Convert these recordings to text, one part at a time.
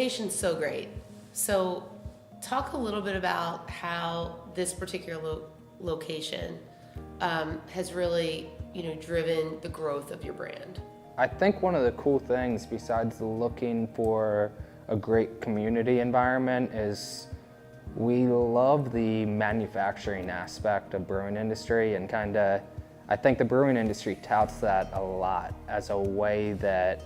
location's so great. So talk a little bit about how this particular location has really, driven the growth of your brand. I think one of the cool things, besides looking for a great community environment, is we love the manufacturing aspect of brewing industry, and I think the brewing industry touts that a lot as a way that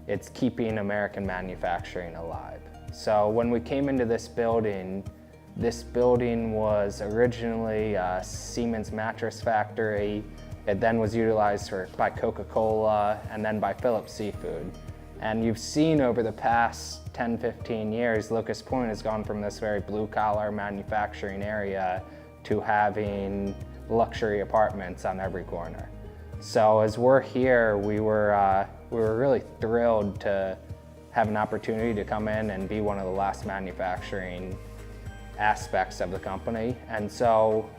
it's keeping American manufacturing alive. So when we came into this building was originally a Siemens mattress factory. It then was utilized by Coca-Cola and then by Phillips Seafood. And you've seen over the past 10, 15 years, Locust Point has gone from this very blue-collar manufacturing area to having luxury apartments on every corner. So as we're here, we were really thrilled to have an opportunity to come in and be one of the last manufacturing aspects of the company. And so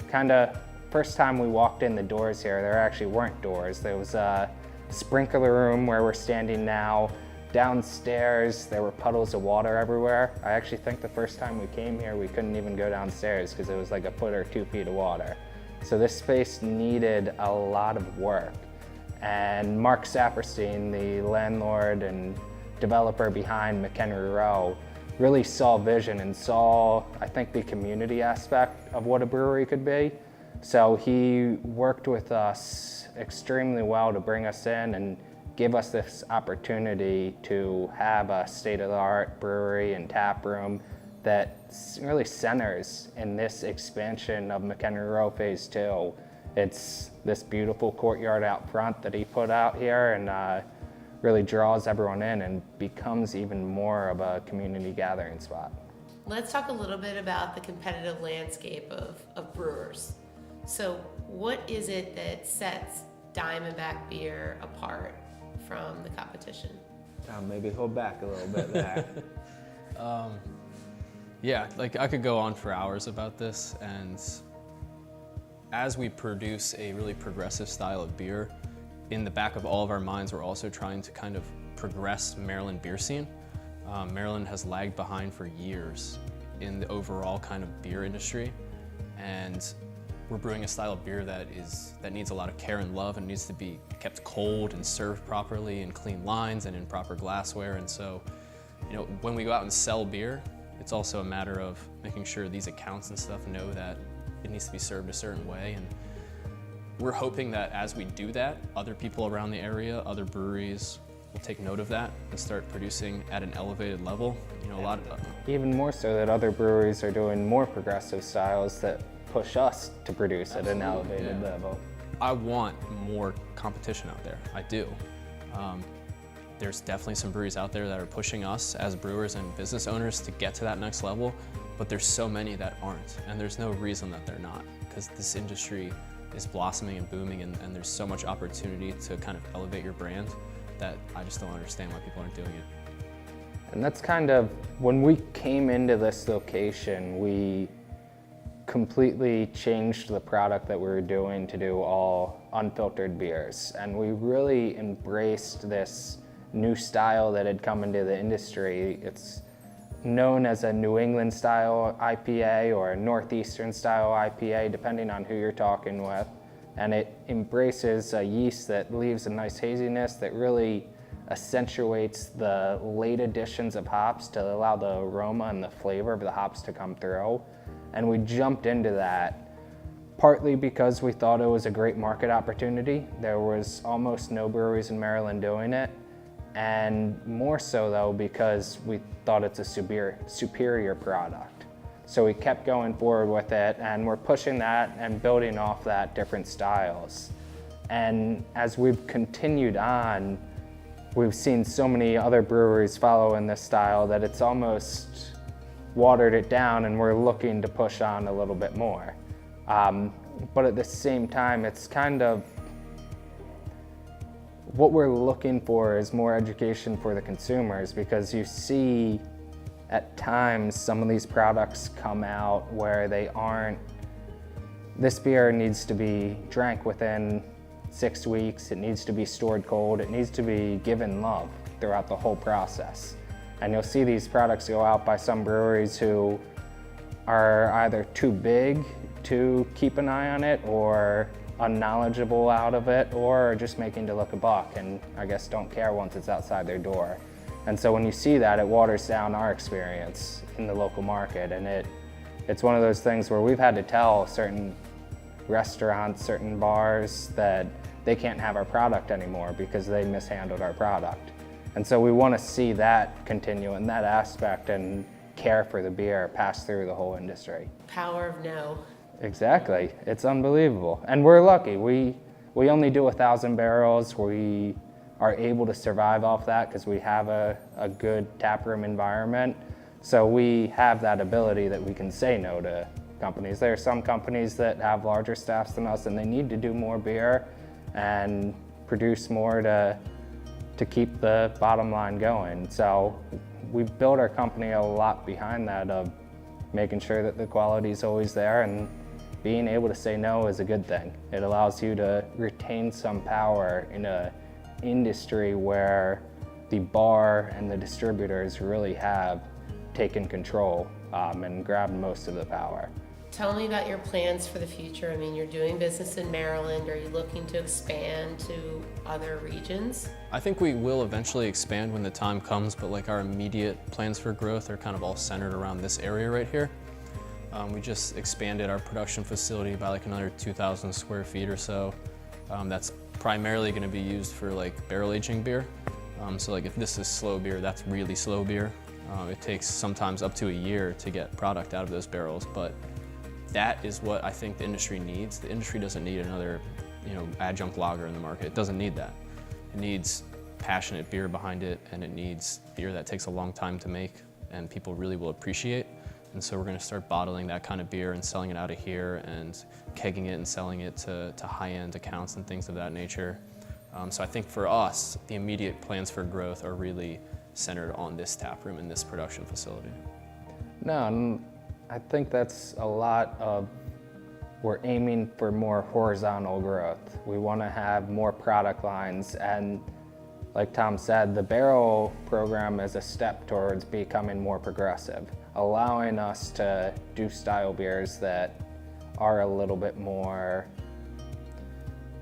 first time we walked in the doors here, there actually weren't doors. There was a sprinkler room where we're standing now. Downstairs, there were puddles of water everywhere. I actually think the first time we came here, we couldn't even go downstairs because it was like a foot or 2 feet of water. So this space needed a lot of work. And Mark Saperstein, the landlord and developer behind McHenry Row, really saw vision and saw, I think, the community aspect of what a brewery could be. So he worked with us extremely well to bring us in and give us this opportunity to have a state-of-the-art brewery and tap room that really centers in this expansion of McHenry Row Phase 2. It's this beautiful courtyard out front that he put out here, and really draws everyone in and becomes even more of a community gathering spot. Let's talk a little bit about the competitive landscape of brewers. So what is it that sets Diamondback beer apart from the competition? Maybe hold back a little bit there. Yeah, I could go on for hours about this, and as we produce a really progressive style of beer, in the back of all of our minds, we're also trying to kind of progress Maryland beer scene. Maryland has lagged behind for years in the overall kind of beer industry, and we're brewing a style of beer that needs a lot of care and love and needs to be kept cold and served properly in clean lines and in proper glassware. And so, when we go out and sell beer, it's also a matter of making sure these accounts and stuff know that it needs to be served a certain way. And we're hoping that as we do that, other people around the area, other breweries will take note of that and start producing at an elevated level. Even more so that other breweries are doing more progressive styles that push us to produce at an elevated level. I want more competition out there. I do. There's definitely some breweries out there that are pushing us as brewers and business owners to get to that next level, but there's so many that aren't, and there's no reason that they're not, because this industry is blossoming and booming, and there's so much opportunity to kind of elevate your brand that I just don't understand why people aren't doing it. And that's when we came into this location, we completely changed the product that we were doing to do all unfiltered beers. And we really embraced this new style that had come into the industry. It's known as a New England style IPA or a Northeastern style IPA, depending on who you're talking with. And it embraces a yeast that leaves a nice haziness that really accentuates the late additions of hops to allow the aroma and the flavor of the hops to come through. And we jumped into that partly because we thought it was a great market opportunity. There was almost no breweries in Maryland doing it. And more so though, because we thought it's a superior product. So we kept going forward with it, and we're pushing that and building off that different styles. And as we've continued on, we've seen so many other breweries follow in this style that it's almost watered it down, and we're looking to push on a little bit more. But at the same time, it's what we're looking for is more education for the consumers, because you see at times some of these products come out where this beer needs to be drank within 6 weeks, it needs to be stored cold, it needs to be given love throughout the whole process. And you'll see these products go out by some breweries who are either too big to keep an eye on it, or unknowledgeable out of it, or just making to look a buck and I guess don't care once it's outside their door. And so when you see that, it waters down our experience in the local market, and it's one of those things where we've had to tell certain restaurants, certain bars that they can't have our product anymore because they mishandled our product. And so we want to see that continue in that aspect, and care for the beer pass through the whole industry. Power of no. Exactly, it's unbelievable. And we're lucky, we only do 1,000 barrels. We are able to survive off that because we have a good taproom environment. So we have that ability that we can say no to companies. There are some companies that have larger staffs than us and they need to do more beer and produce more to keep the bottom line going. So we built our company a lot behind that, of making sure that the quality is always there, and being able to say no is a good thing. It allows you to retain some power in an industry where the bar and the distributors really have taken control and grabbed most of the power. Tell me about your plans for the future. I mean, you're doing business in Maryland. Are you looking to expand to other regions? I think we will eventually expand when the time comes, but like our immediate plans for growth are kind of all centered around this area right here. We just expanded our production facility by like another 2,000 square feet or so. That's primarily going to be used for like barrel aging beer. So like if this is slow beer, that's really slow beer. It takes sometimes up to a year to get product out of those barrels, but that is what I think the industry needs. The industry doesn't need another, adjunct lager in the market. It doesn't need that. It needs passionate beer behind it, and it needs beer that takes a long time to make and people really will appreciate. And so we're going to start bottling that kind of beer and selling it out of here, and kegging it and selling it to high-end accounts and things of that nature. So I think for us, the immediate plans for growth are really centered on this tap room and this production facility. No, I think that's a lot of, we're aiming for more horizontal growth. We want to have more product lines, and like Tom said, the barrel program is a step towards becoming more progressive, allowing us to do style beers that are a little bit more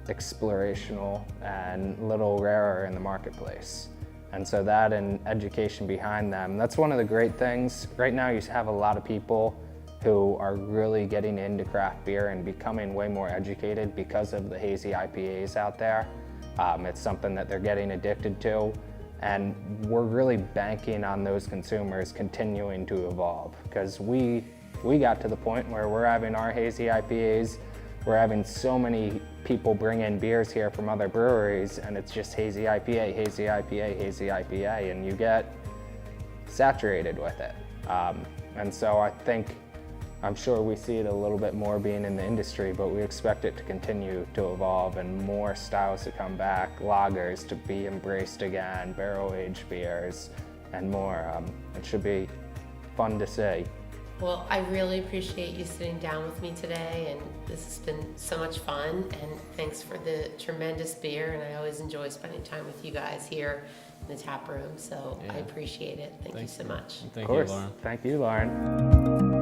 explorational and a little rarer in the marketplace. And so that and education behind them, that's one of the great things. Right now you have a lot of people who are really getting into craft beer and becoming way more educated because of the hazy IPAs out there. It's something that they're getting addicted to, and we're really banking on those consumers continuing to evolve, because we got to the point where we're having our hazy IPAs, we're having so many people bring in beers here from other breweries, and it's just hazy IPA, hazy IPA, hazy IPA, and you get saturated with it. And so I'm sure we see it a little bit more being in the industry, but we expect it to continue to evolve and more styles to come back, lagers to be embraced again, barrel-aged beers, and more. It should be fun to see. Well, I really appreciate you sitting down with me today, and this has been so much fun, and thanks for the tremendous beer, and I always enjoy spending time with you guys here in the tap room, so Yeah. I appreciate it. Thank you so much. Thank Of course. you, Lauren. Thank you, Lauren.